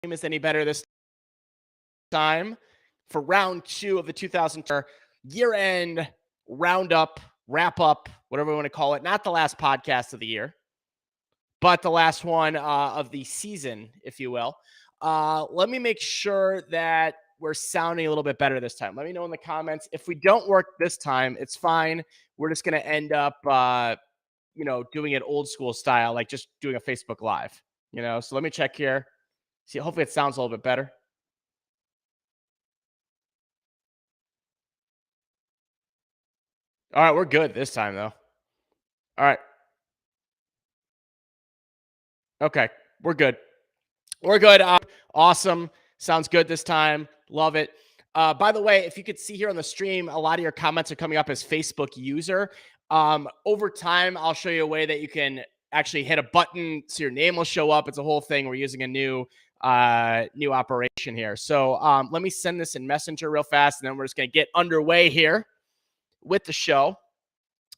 is any better this time for round 2 of the 2000 year-end roundup, wrap-up, whatever we want to call it. Not the last podcast of the year, but the last one of the season, if you will. Let me make sure that we're sounding a little bit better this time. Let me know in the comments. If we don't work this time, it's fine. We're just going to end up, doing it old school style, like just doing a Facebook Live, So let me check here. See, hopefully it sounds a little bit better. All right, we're good this time, though. All right. Okay, we're good. We're good. Awesome. Sounds good this time. Love it. By the way, if you could see here on the stream, a lot of your comments are coming up as Facebook user. Over time, I'll show you a way that you can actually hit a button so your name will show up. It's a whole thing. We're using a new operation here. So let me send this in Messenger real fast, and then we're just going to get underway here with the show.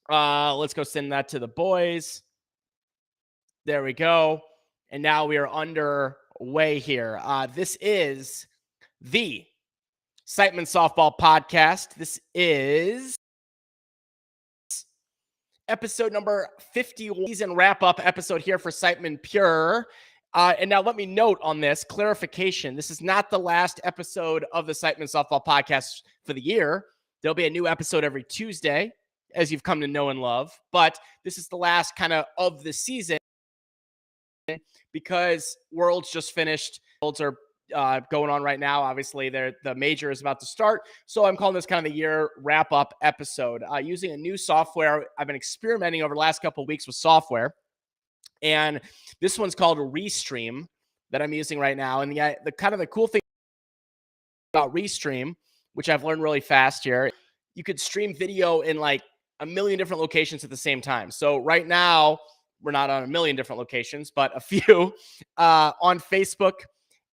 Let's go send that to the boys. There we go. And now we are underway here. This is the Siteman Softball Podcast. This is episode number 50, season wrap-up episode here for Siteman Pure. And now let me note on this, clarification. This is not the last episode of the Siteman Softball Podcast for the year. There'll be a new episode every Tuesday, as you've come to know and love. But this is the last kind of the season because Worlds just finished. Worlds are going on right now. Obviously, the major is about to start. So I'm calling this kind of the year wrap-up episode. Using a new software. I've been experimenting over the last couple of weeks with software. And this one's called Restream that I'm using right now. And the kind of the cool thing about Restream, which I've learned really fast here, you could stream video in like a million different locations at the same time. So right now, we're not on a million different locations, but a few on Facebook.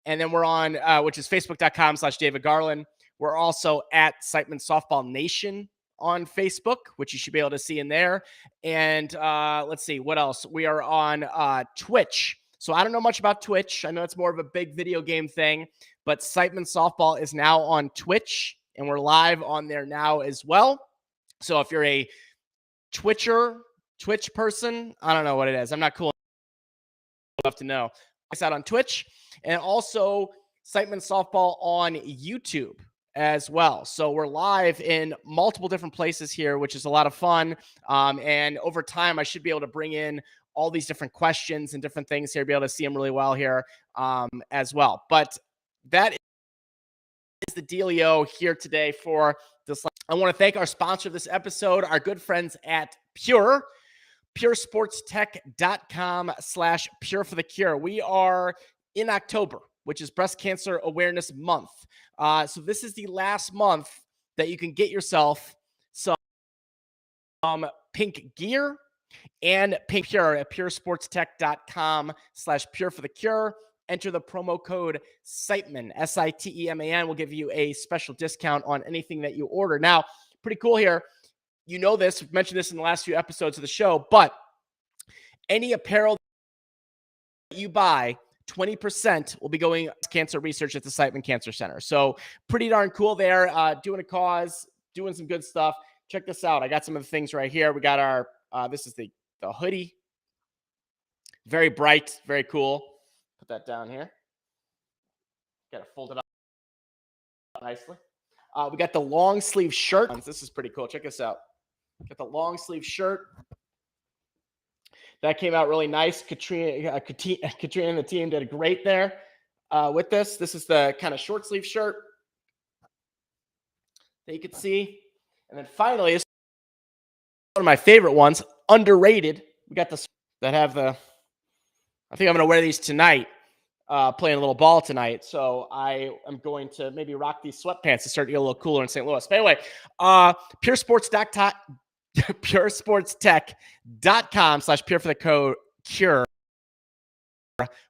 And then we're on, which is facebook.com/David Garland. We're also at Siteman Softball Nation on Facebook, which you should be able to see in there. And let's see, what else? We are on Twitch. So I don't know much about Twitch. I know it's more of a big video game thing, but Siteman Softball is now on Twitch, and we're live on there now as well. So if you're a Twitch person, I don't know what it is. I'm not cool enough to know. It's out on Twitch, and also Siteman Softball on YouTube as well. So we're live in multiple different places here, which is a lot of fun. And over time, I should be able to bring in all these different questions and different things here, be able to see them really well here as well. But that is the dealio here today for this. I want to thank our sponsor of this episode, our good friends at Pure. PureSportsTech.com/Pure for the Cure. We are in October, which is Breast Cancer Awareness Month. So this is the last month that you can get yourself some pink gear and pink Pure at PureSportsTech.com/Pure for the Cure. Enter the promo code Siteman, Siteman. Will give you a special discount on anything that you order. Now, pretty cool here. You know this, we've mentioned this in the last few episodes of the show, but any apparel that you buy, 20% will be going to cancer research at the Siteman Cancer Center. So pretty darn cool there, doing a cause, doing some good stuff. Check this out. I got some of the things right here. We got our, this is the hoodie. Very bright, very cool. Put that down here. Got it folded up nicely. We got the long sleeve shirt. This is pretty cool. Check this out. Got the long sleeve shirt. That came out really nice. Katrina and the team did great there with this. This is the kind of short sleeve shirt that you could see. And then finally, this is one of my favorite ones, underrated. We got this that have the, I think I'm going to wear these tonight, playing a little ball tonight. So I am going to maybe rock these sweatpants to start to get a little cooler in St. Louis. But anyway, PureSportsTech.com/Pure for the code Cure.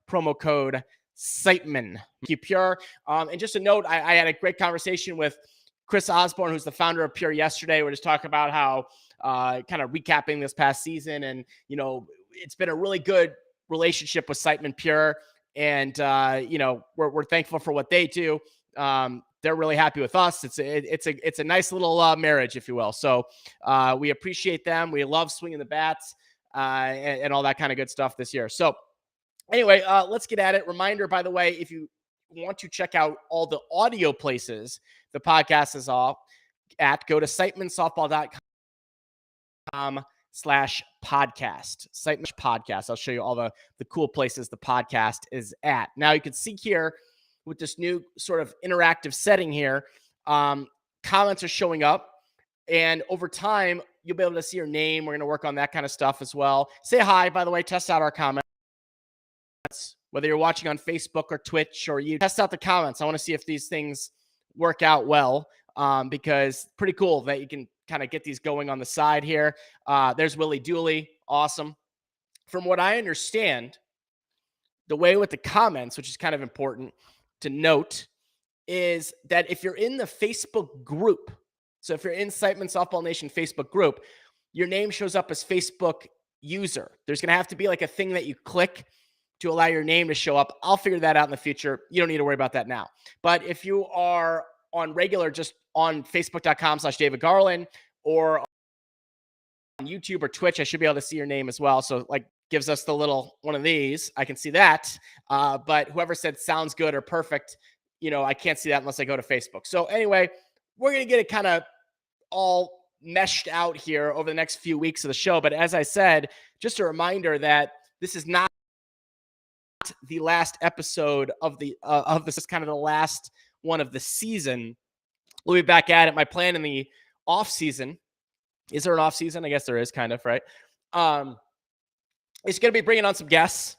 Promo code Siteman. Keep Pure. And just a note, I had a great conversation with Chris Osborne, who's the founder of Pure, yesterday. We're just talking about how kind of recapping this past season. And, it's been a really good relationship with Siteman Pure. And, we're thankful for what they do. They're really happy with us. It's a nice little marriage, if you will. So we appreciate them. We love swinging the bats and all that kind of good stuff this year. So anyway, let's get at it. Reminder, by the way, if you want to check out all the audio places the podcast is all at, go to sitemansoftball.com/podcast. Siteman podcast. I'll show you all the cool places the podcast is at. Now you can see here with this new sort of interactive setting here, comments are showing up, and over time you'll be able to see your name. We're going to work on that kind of stuff as well. Say hi, by the way, test out our comments. Whether you're watching on Facebook or Twitch or you test out the comments. I want to see if these things work out well, because pretty cool that you can kind of get these going on the side here. There's Willie Dooley. Awesome. From what I understand, the way with the comments, which is kind of important to note, is that if you're in the Facebook group, so if you're in Siteman Softball Nation Facebook group, your name shows up as Facebook user. There's going to have to be like a thing that you click to allow your name to show up. I'll figure that out in the future. You don't need to worry about that now. But if you are on regular, just on facebook.com/David Garland, or on YouTube or Twitch, I should be able to see your name as well. So like gives us the little one of these. I can see that. But whoever said sounds good or perfect, I can't see that unless I go to Facebook. So anyway, we're going to get it kind of all meshed out here over the next few weeks of the show. But as I said, just a reminder that this is not the last episode of this is kind of the last one of the season. We'll be back at it. My plan in the off season, is there an off season? I guess there is, kind of, right? It's going to be bringing on some guests,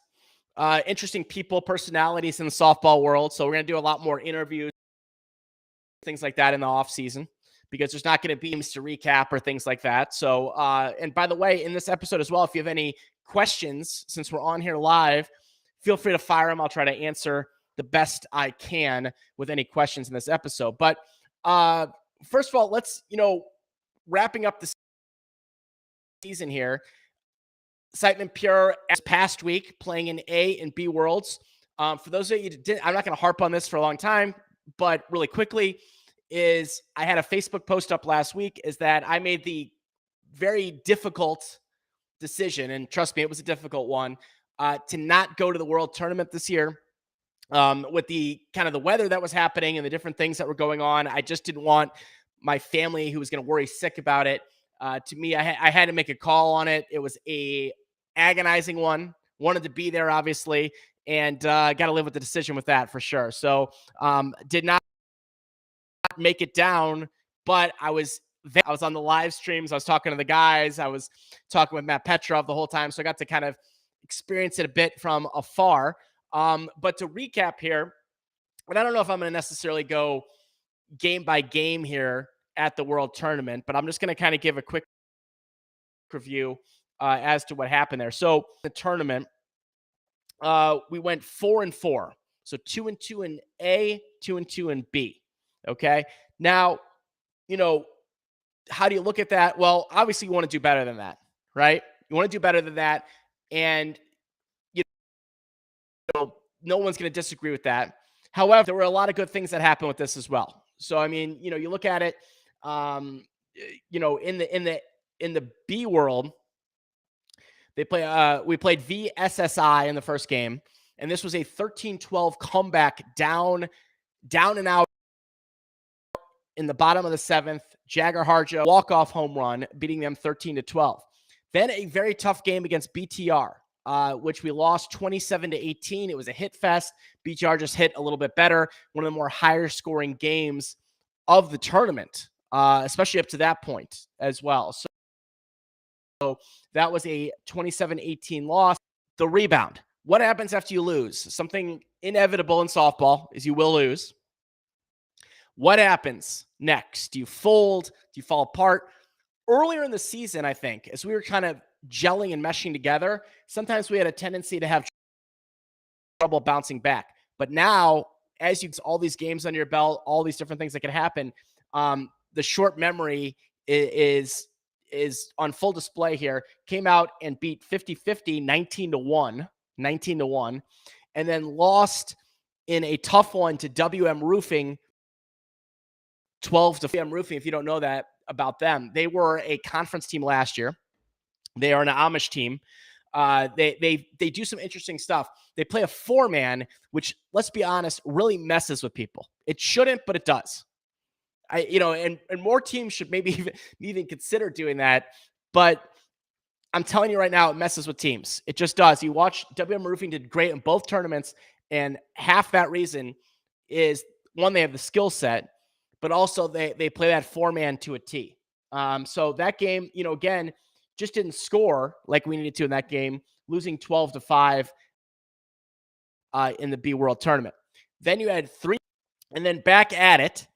interesting people, personalities in the softball world. So we're going to do a lot more interviews, things like that in the off season, because there's not going to be games to recap or things like that. So, and by the way, in this episode as well, if you have any questions, since we're on here live, feel free to fire them. I'll try to answer the best I can with any questions in this episode. But first of all, let's, wrapping up the season here. Siteman Pure as past week playing in A and B Worlds. For those of you that didn't, I'm not going to harp on this for a long time, but really quickly, is I had a Facebook post up last week, is that I made the very difficult decision, and trust me, it was a difficult one, to not go to the World Tournament this year. With the kind of the weather that was happening and the different things that were going on, I just didn't want my family, who was going to worry sick about it. To me, I had to make a call on it. It was a agonizing one. Wanted to be there, obviously, and got to live with the decision with that for sure. So did not make it down, but I was on the live streams. I was talking to the guys. I was talking with Matt Petrov the whole time. So I got to kind of experience it a bit from afar. But to recap here, and I don't know if I'm going to necessarily go game by game here at the World Tournament, but I'm just going to kind of give a quick review as to what happened there. So the tournament, we went 4-4. So 2-2 in A, 2-2 in B. Okay. Now, how do you look at that? Well, obviously you want to do better than that, right? You want to do better than that. And, no one's going to disagree with that. However, there were a lot of good things that happened with this as well. So, I mean, you look at it, in the B world, we played VSSI in the first game, and this was a 13-12 comeback down and out in the bottom of the seventh. Jagger Harjo walk-off home run, beating them 13-12. Then a very tough game against BTR, which we lost 27-18. It was a hit fest. BTR just hit a little bit better. One of the more higher scoring games of the tournament, especially up to that point as well. So that was a 27-18 loss. The rebound. What happens after you lose? Something inevitable in softball is you will lose. What happens next? Do you fold? Do you fall apart? Earlier in the season, I think, as we were kind of gelling and meshing together, sometimes we had a tendency to have trouble bouncing back. But now, as you get all these games under your belt, all these different things that can happen, the short memory is on full display here. Came out and beat 50-50, 19-1. and then lost in a tough one to WM Roofing, 12 to WM Roofing. If you don't know that about them, they were a conference team last year. They are an Amish team. They do some interesting stuff. They play a 4-man, which, let's be honest, really messes with people. It shouldn't, but it does. And more teams should maybe even consider doing that. But I'm telling you right now, it messes with teams. It just does. You watch WM Roofing did great in both tournaments, and half that reason is, one, they have the skill set, but also they play that 4-man to a T. So that game, again, just didn't score like we needed to in that game, losing 12-5 in the B World Tournament. Then you had 3, and then back at it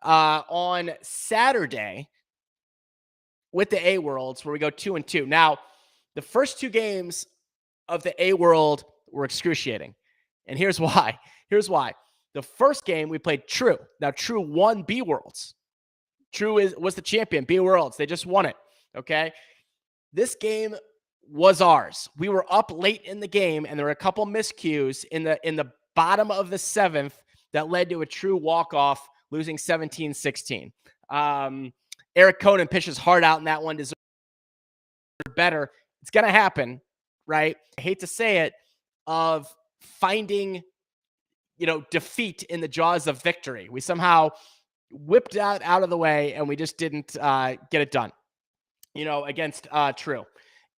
on Saturday with the A Worlds, where we go 2-2. Now, the first 2 games of the A World were excruciating, and here's why. The first game we played True. Now, True won B Worlds. True was the champion, B Worlds. They just won it. Okay. This game was ours. We were up late in the game, and there were a couple miscues in the bottom of the 7th that led to a True walk-off, losing 17-16. Eric Conan pitches hard out in that one, deserved better. It's going to happen, right? I hate to say it, of finding, defeat in the jaws of victory. We somehow whipped out of the way, and we just didn't get it done, against True.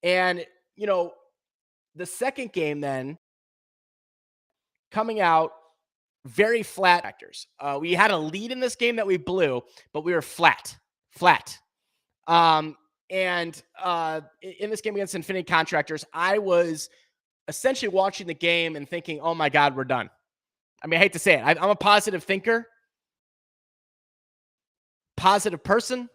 And, the second game then, coming out very flat actors. We had a lead in this game that we blew, but we were flat. And in this game against Infinity Contractors, I was essentially watching the game and thinking, oh my God, we're done. I mean, I hate to say it. I'm a positive thinker, positive person,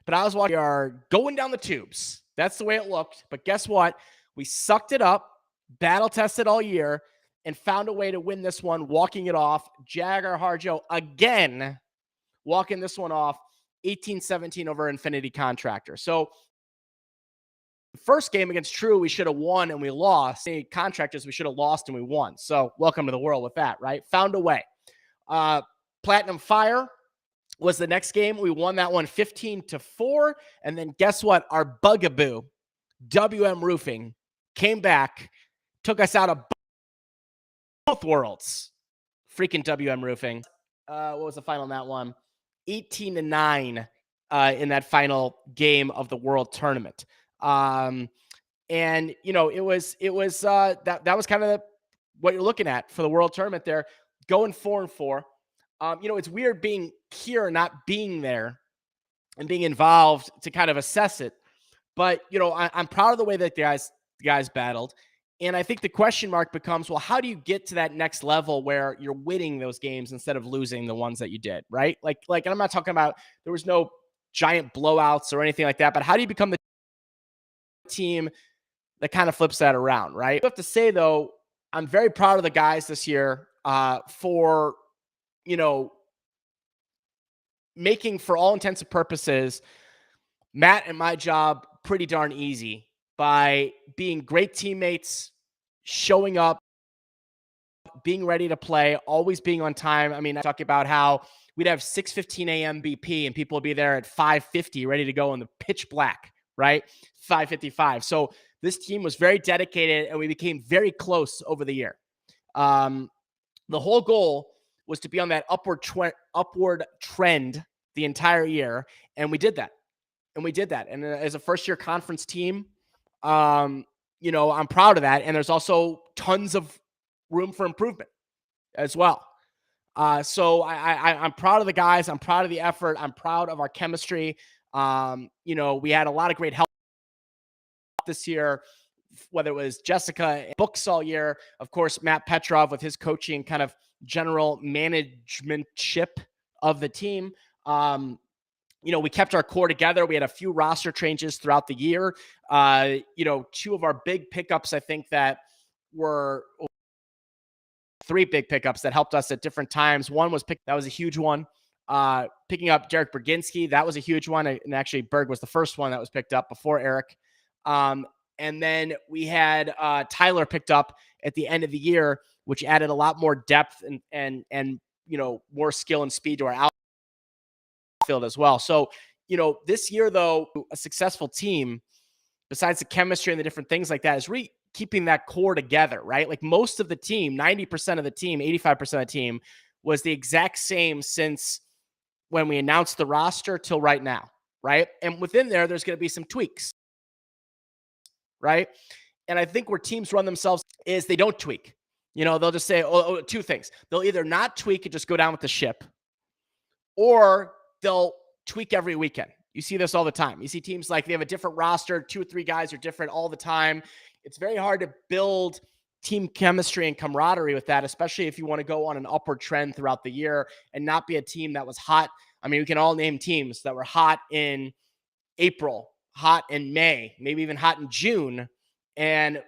but I was watching, we are going down the tubes. That's the way it looked. But guess what? We sucked it up, battle tested all year, and found a way to win this one, walking it off. Jagger Harjo again walking this one off, 18-17 over Infinity Contractor. So the first game against True, we should have won and we lost. The Contractors, we should have lost and we won. So welcome to the world with that, right? Found a way. Platinum Fire was the next game. We won that one 15-4. And then guess what? Our bugaboo, WM Roofing, came back, took us out of both worlds. Freaking WM Roofing. What was the final on that one? 18-9 in that final game of the World Tournament. And it was that was kind of what you're looking at for the World Tournament there, going 4-4. It's weird being here, not being there, and being involved to kind of assess it. But I'm proud of the way that the guys battled. And I think the question mark becomes, well, how do you get to that next level where you're winning those games instead of losing the ones that you did, right? Like, and I'm not talking about, there was no giant blowouts or anything like that, but how do you become the team that kind of flips that around, right? I have to say, though, I'm very proud of the guys this year for, making, for all intents and purposes, Matt and my job pretty darn easy by being great teammates, showing up, being ready to play, always being on time. I mean, I talk about how we'd have 6:15 a.m. BP and people would be there at 5:50 ready to go in the pitch black, right? 5:55. So this team was very dedicated and we became very close over the year. The whole goal was to be on that upward trend the entire year. And we did that. And as a first-year conference team, I'm proud of that. And there's also tons of room for improvement as well. So I'm proud of the guys. I'm proud of the effort. I'm proud of our chemistry. We had a lot of great help this year, whether it was Jessica books all year, of course, Matt Petrov with his coaching, kind of general managementship of the team. We kept our core together. We had a few roster changes throughout the year. Two of our big pickups, I think that were 3 big pickups that helped us at different times. One was that was a huge one. Picking up Derek Berginski, that was a huge one. And actually Berg was the first one that was picked up before Eric. And then we had Tyler picked up at the end of the year, which added a lot more depth and more skill and speed to our outfield as well. So, this year, though, a successful team, besides the chemistry and the different things like that, is really keeping that core together, right? Like most of the team, 90% of the team, 85% of the team was the exact same since when we announced the roster till right now, right? And within there's going to be some tweaks, right? And I think where teams run themselves is they don't tweak. They'll just say, two things. They'll either not tweak and just go down with the ship, or they'll tweak every weekend. You see this all the time. You see teams like they have a different roster, 2 or 3 guys are different all the time. It's very hard to build team chemistry and camaraderie with that, especially if you want to go on an upward trend throughout the year and not be a team that was hot. I mean, we can all name teams that were hot in April, hot in May, maybe even hot in June. And,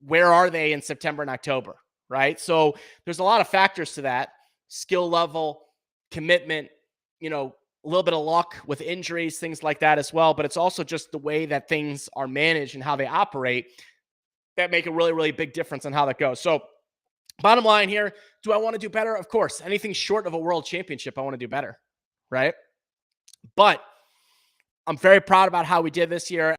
where are they in September and October, right? So there's a lot of factors to that: skill level, commitment, a little bit of luck with injuries, things like that as well. But it's also just the way that things are managed and how they operate that make a really, really big difference on how that goes. So bottom line here, do I want to do better? Of course, anything short of a world championship, I want to do better, right? But I'm very proud about how we did this year.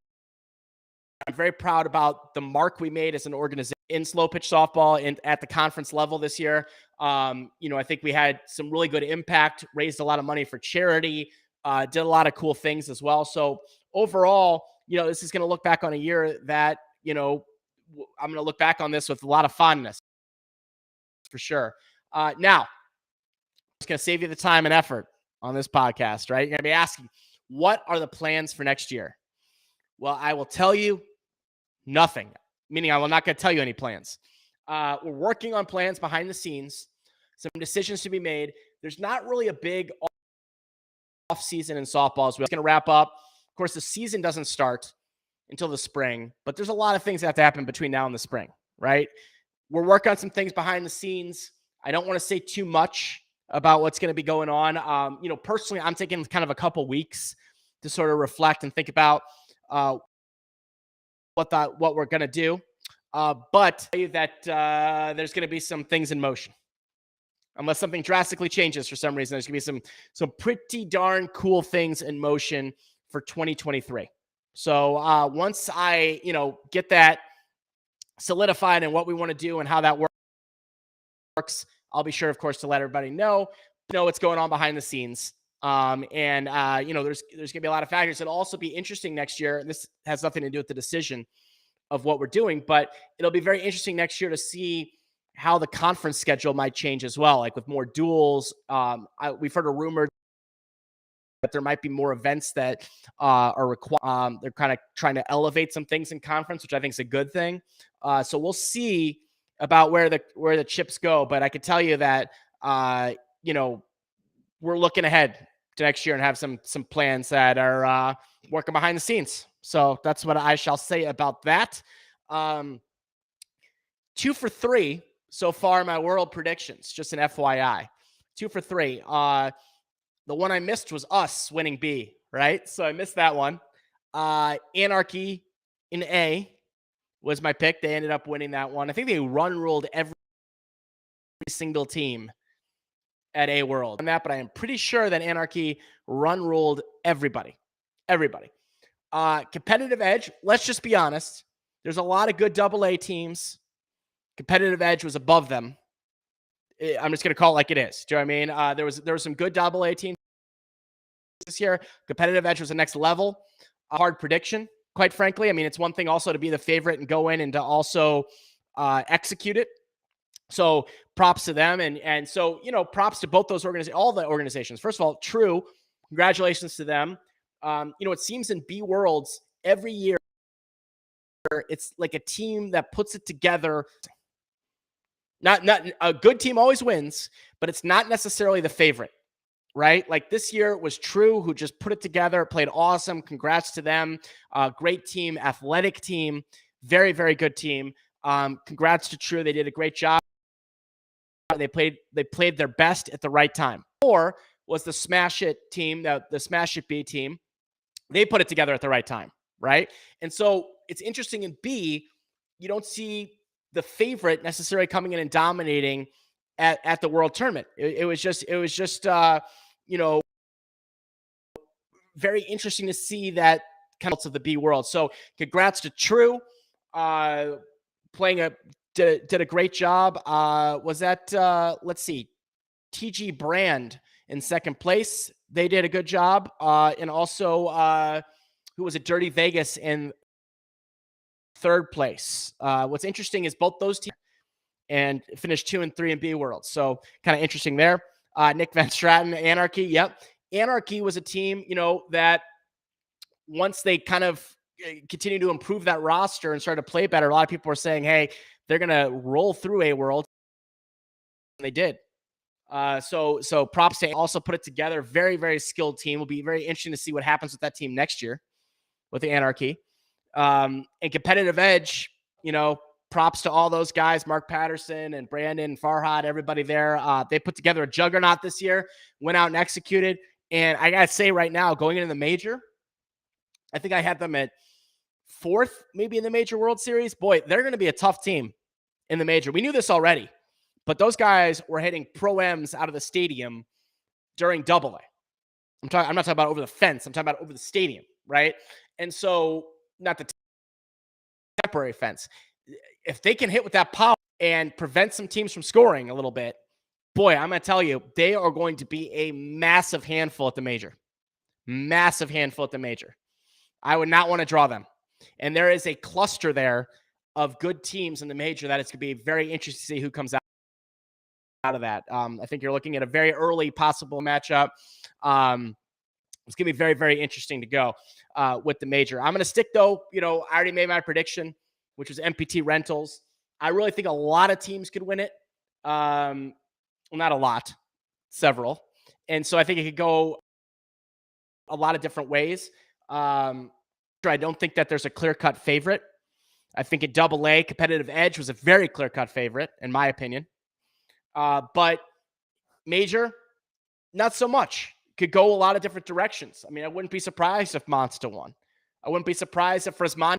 I'm very proud about the mark we made as an organization in slow pitch softball and at the conference level this year. I think we had some really good impact, raised a lot of money for charity, did a lot of cool things as well. So overall, this is going to look back on a year that, I'm going to look back on this with a lot of fondness for sure. Now, I'm just going to save you the time and effort on this podcast, right? You're going to be asking, what are the plans for next year? Well, I will tell you nothing, meaning I will not going to tell you any plans. We're working on plans behind the scenes, some decisions to be made. There's not really a big off season in softball. So we're going to wrap up. Of course, the season doesn't start until the spring, but there's a lot of things that have to happen between now and the spring, right? We're working on some things behind the scenes. I don't want to say too much about what's going to be going on. Personally, I'm taking kind of a couple weeks to sort of reflect and think about what we're going to do. But that there's going to be some things in motion. Unless something drastically changes for some reason, there's going to be some pretty darn cool things in motion for 2023. So once I, get that solidified and what we want to do and how that works, I'll be sure, of course, to let everybody know what's going on behind the scenes. There's going to be a lot of factors. It'll also be interesting next year. And this has nothing to do with the decision of what we're doing, but it'll be very interesting next year to see how the conference schedule might change as well. Like with more duels, we've heard a rumor that there might be more events that are required. They're kind of trying to elevate some things in conference, which I think is a good thing. So we'll see about where the chips go. But I can tell you that we're looking ahead to next year and have some plans that are working behind the scenes. So that's what I shall say about that. 2 for 3 so far in my world predictions, just an FYI. 2 for 3. The one I missed was us winning B, right? So I missed that one. Anarchy in A was my pick. They ended up winning that one. I think they run ruled every single team at A World on that, but I am pretty sure that Anarchy run ruled everybody. Competitive edge, let's just be honest. There's a lot of good AA teams. Competitive edge was above them. I'm just going to call it like it is. Do you know what I mean? There was some good AA teams this year. Competitive edge was the next level. A hard prediction, quite frankly. I mean, it's one thing also to be the favorite and go in and to also execute it. So props to them. And so, props to both those organizations, all the organizations. First of all, true. Congratulations to them. It seems in B Worlds every year, it's like a team that puts it together. Not a good team always wins, but it's not necessarily the favorite, right? Like this year it was True who just put it together, played awesome. Congrats to them. Great team, athletic team, very, very good team. Congrats to True. They did a great job. They played their best at the right time. Or was the Smash It team, the Smash It B team. They put it together at the right time, right? And so it's interesting in B, you don't see the favorite necessarily coming in and dominating at the World Tournament. It was just very interesting to see that kind of the B World. So congrats to True, did a great job. Was that let's see, TG Brand in second place. They did a good job. And also who was it? Dirty Vegas in third place. What's interesting is both those teams and finished 2 and 3 in B World. So kind of interesting there. Nick Van Straten, Anarchy. Yep. Anarchy was a team, that once they kind of continue to improve that roster and start to play better, a lot of people were saying, hey, they're going to roll through A World. And they did. So props to also put it together. Very, very skilled team. Will be very interesting to see what happens with that team next year with the Anarchy. And competitive edge, props to all those guys, Mark Patterson and Brandon, Farhad, everybody there. They put together a juggernaut this year, went out and executed. And I got to say right now, going into the major, I think I had them at 4th, maybe in the Major World Series. Boy, they're going to be a tough team in the major. We knew this already, but those guys were hitting pro-Ms out of the stadium during Double-A. I'm not talking about over the fence. I'm talking about over the stadium, right? And so, not the temporary fence. If they can hit with that power and prevent some teams from scoring a little bit, boy, I'm going to tell you, they are going to be a massive handful at the major. Massive handful at the major. I would not want to draw them. And there is a cluster there of good teams in the major that it's going to be very interesting to see who comes out of that. I think you're looking at a very early possible matchup. It's going to be very, very interesting to go with the major. I'm going to stick, though. I already made my prediction, which was MPT Rentals. I really think a lot of teams could win it. Well, not a lot, several. And so I think it could go a lot of different ways. I don't think that there's a clear-cut favorite. I think at Double-A, competitive edge was a very clear-cut favorite, in my opinion. But major, not so much. Could go a lot of different directions. I mean, I wouldn't be surprised if Monster won. I wouldn't be surprised if Fresman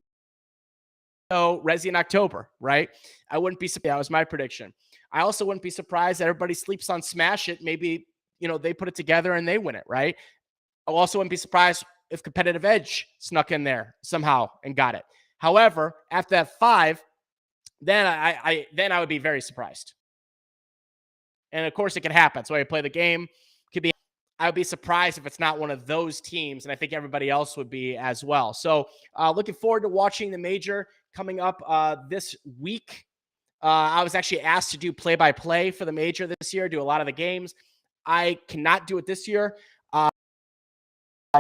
Resi in October, right? I wouldn't be surprised. That was my prediction. I also wouldn't be surprised that everybody sleeps on Smash It. Maybe, they put it together and they win it, right? I also wouldn't be surprised if competitive edge snuck in there somehow and got it. However, after that 5, then I would be very surprised. And of course, it could happen. So I play the game. I would be surprised if it's not one of those teams, and I think everybody else would be as well. So looking forward to watching the major coming up this week. I was actually asked to do play-by-play for the major this year, do a lot of the games. I cannot do it this year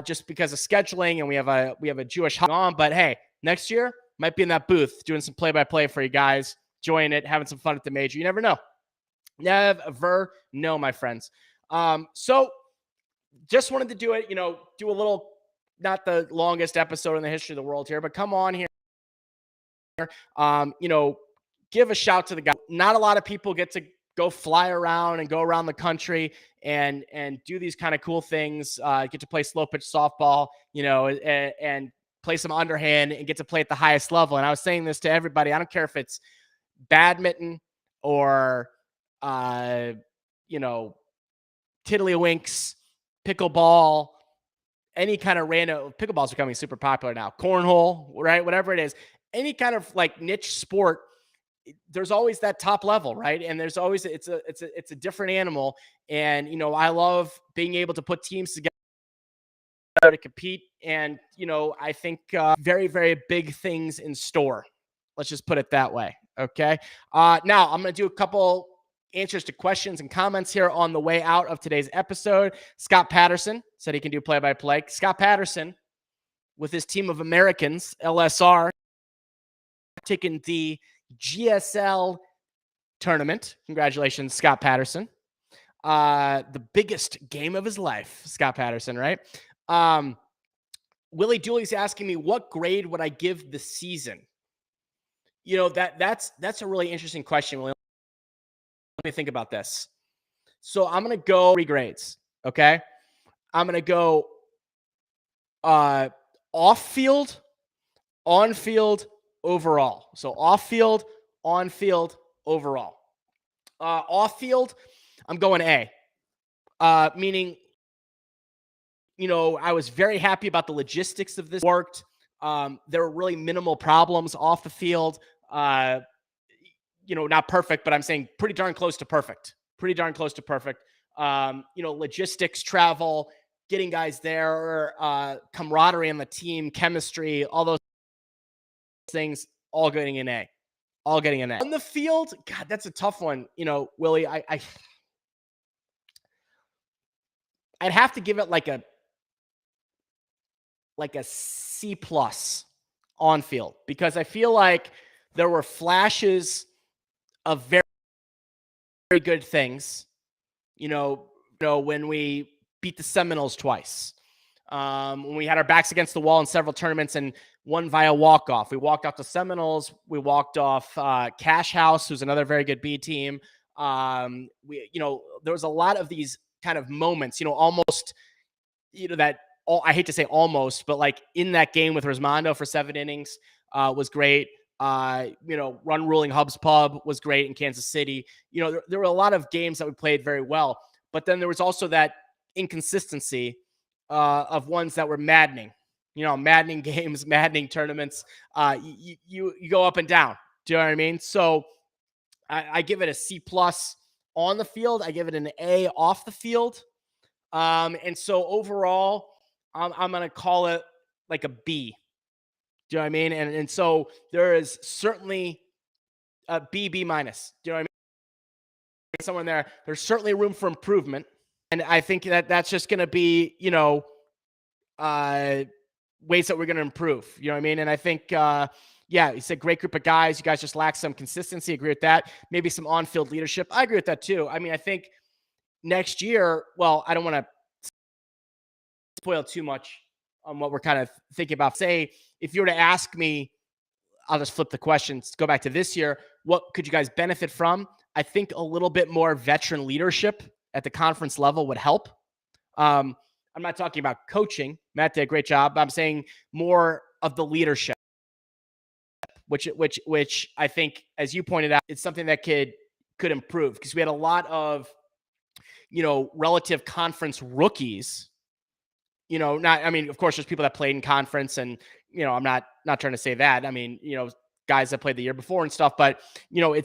just because of scheduling, and we have a Jewish holiday on. But hey, next year might be in that booth doing some play-by-play for you guys, enjoying it, having some fun at the major. You never know. Never know, my friends. So just wanted to do it, do a little, not the longest episode in the history of the world here, but come on here. Give a shout to the guy. Not a lot of people get to go fly around and go around the country and do these kind of cool things. Get to play slow pitch softball, and play some underhand and get to play at the highest level. And I was saying this to everybody. I don't care if it's badminton or, tiddlywinks, pickleball, any kind of random. Pickleball is becoming super popular now. Cornhole, right? Whatever it is, any kind of like niche sport. There's always that top level, right? And there's always it's a different animal. And I love being able to put teams together to compete. And I think very, very big things in store. Let's just put it that way. Okay. Now I'm going to do a couple answers to questions and comments here on the way out of today's episode. Scott Patterson said he can do play-by-play. Scott Patterson, with his team of Americans, LSR, taking the GSL tournament. Congratulations, Scott Patterson. The biggest game of his life, Scott Patterson, right? Willie Dooley's asking me, what grade would I give the season? That's a really interesting question, Willie. Let me think about this. So I'm going to go 3 grades, okay? I'm going to go off-field, on-field, overall. So off-field, On field, overall. Off field, I'm going A. Meaning, I was very happy about the logistics of this. Worked. There were really minimal problems off the field. Not perfect, but I'm saying pretty darn close to perfect. Logistics, travel, getting guys there, camaraderie on the team, chemistry, all those things, all getting an A. On the field, God, that's a tough one. Willie, I'd have to give it like a C+ on field, because I feel like there were flashes of very, very good things. When we beat the Seminoles twice, when we had our backs against the wall in several tournaments and won via walk-off. We walked off the Seminoles. We walked off Cash House, who's another very good B team. There was a lot of these kind of moments, almost, that I hate to say almost, but like in that game with Rosmondo for 7 innings was great. Run ruling Hub's Pub was great in Kansas City. There were a lot of games that we played very well, but then there was also that inconsistency of ones that were maddening. Maddening games, maddening tournaments. You go up and down. Do you know what I mean? So I give it a C+ on the field. I give it an A off the field. And so overall, I'm going to call it like a B. Do you know what I mean? And so there is certainly a B-. Do you know what I mean? Someone there. There's certainly room for improvement. And I think that's just going to be, ways that we're going to improve. You know what I mean? And I think, it's a great group of guys. You guys just lack some consistency. Agree with that. Maybe some on-field leadership. I agree with that too. I mean, I think next year, well, I don't want to spoil too much on what we're kind of thinking about. Say, if you were to ask me, I'll just flip the questions, go back to this year. What could you guys benefit from? I think a little bit more veteran leadership at the conference level would help. I'm not talking about coaching. Matt did a great job. I'm saying more of the leadership, which I think, as you pointed out, it's something that could improve, because we had a lot of, relative conference rookies. Of course, there's people that played in conference, and, I'm not trying to say that. I mean, guys that played the year before and stuff, but, I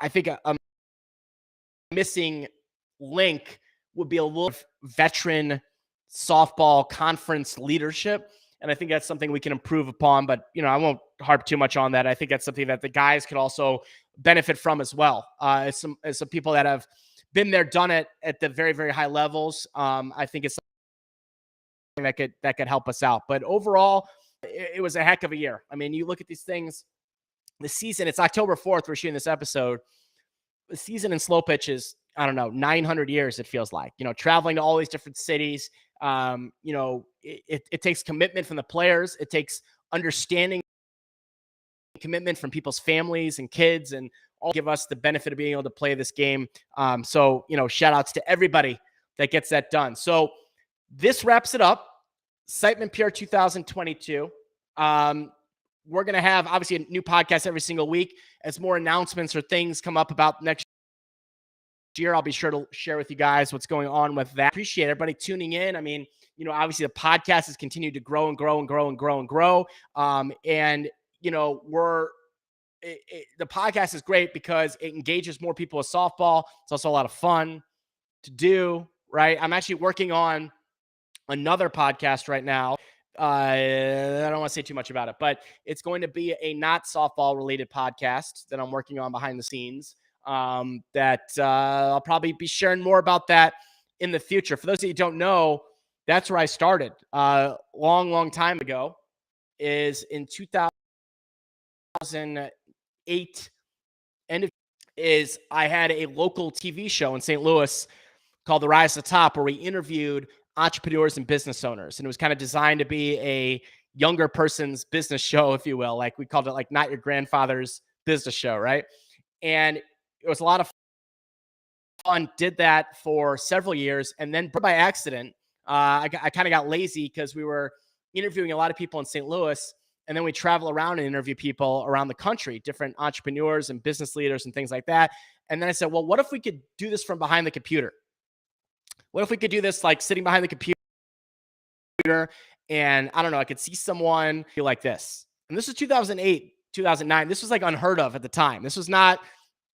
think a missing link would be a little veteran softball conference leadership. And I think that's something we can improve upon, but, I won't harp too much on that. I think that's something that the guys could also benefit from as well. As some people that have been there, done it at the very, very high levels. I think it's something that could help us out. But overall, it was a heck of a year. I mean, you look at these things, the season, it's October 4th. We're shooting this episode. The season in slow pitch is, I don't know, 900 years, it feels like, traveling to all these different cities. It takes commitment from the players. It takes understanding, commitment from people's families and kids, and all give us the benefit of being able to play this game. So, shout outs to everybody that gets that done. So this wraps it up. Siteman PR 2022. We're going to have, obviously, a new podcast every single week. As more announcements or things come up about next year, I'll be sure to share with you guys what's going on with that. Appreciate everybody tuning in. I mean, obviously the podcast has continued to grow and grow and grow and grow and grow. The podcast is great because it engages more people with softball. It's also a lot of fun to do, right? I'm actually working on another podcast right now. I don't want to say too much about it, but it's going to be a not softball related podcast that I'm working on behind the scenes. I'll probably be sharing more about that in the future. For those of you who don't know, that's where I started long time ago, is in 2008. I had a local TV show in St. Louis called The Rise to the Top, where we interviewed entrepreneurs and business owners. And it was kind of designed to be a younger person's business show, if you will. Like, we called it like not your grandfather's business show, right? And it was a lot of fun. Did that for several years. And then by accident, I kind of got lazy because we were interviewing a lot of people in St. Louis. And then we travel around and interview people around the country, different entrepreneurs and business leaders and things like that. And then I said, well, what if we could do this from behind the computer? What if we could do this like sitting behind the computer? And I don't know, I could see someone feel like this. And this was 2008, 2009. This was like unheard of at the time. This was not,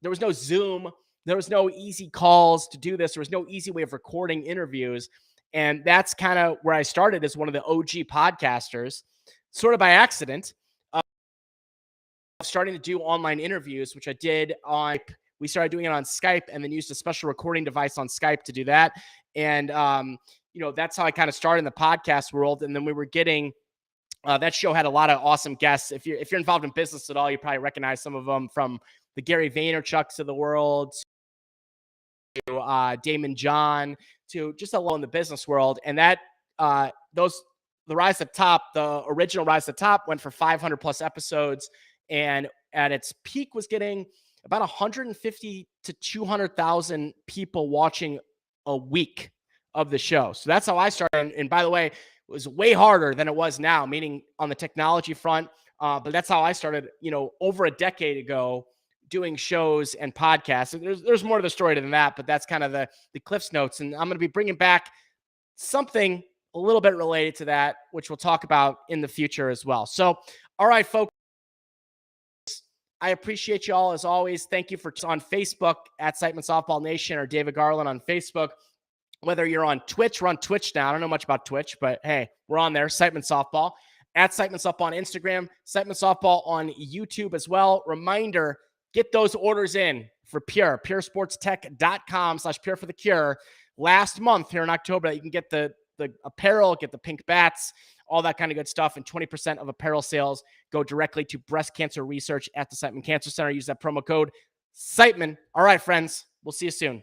there was no Zoom. There was no easy calls to do this. There was no easy way of recording interviews. And that's kind of where I started as one of the OG podcasters, sort of by accident, starting to do online interviews, which I did on, we started doing it on Skype and then used a special recording device on Skype to do that. And, that's how I kind of started in the podcast world. And then we were getting, that show had a lot of awesome guests. If you're involved in business at all, you probably recognize some of them, from the Gary Vaynerchuks of the world to Damon John, to just a lot in the business world. And that the Rise to the Top, the original Rise to the Top, went for 500 plus episodes, and at its peak was getting about 150 to 200,000 people watching a week of the show. So that's how I started. And by the way, it was way harder than it was now, meaning on the technology front. But that's how I started, over a decade ago, doing shows and podcasts. And there's more to the story than that, but that's kind of the Cliff's Notes. And I'm going to be bringing back something a little bit related to that, which we'll talk about in the future as well. So, all right, folks, I appreciate you all as always. Thank you for on Facebook at Siteman Softball Nation or David Garland on Facebook. Whether you're on Twitch, we're on Twitch now. I don't know much about Twitch, but hey, we're on there. Siteman Softball, at Siteman Softball on Instagram, Siteman Softball on YouTube as well. Reminder, get those orders in for Pure, puresportstech.com/Pure for the Cure. Last month here in October, you can get the apparel, get the pink bats, all that kind of good stuff. And 20% of apparel sales go directly to breast cancer research at the Siteman Cancer Center. Use that promo code Siteman. All right, friends, we'll see you soon.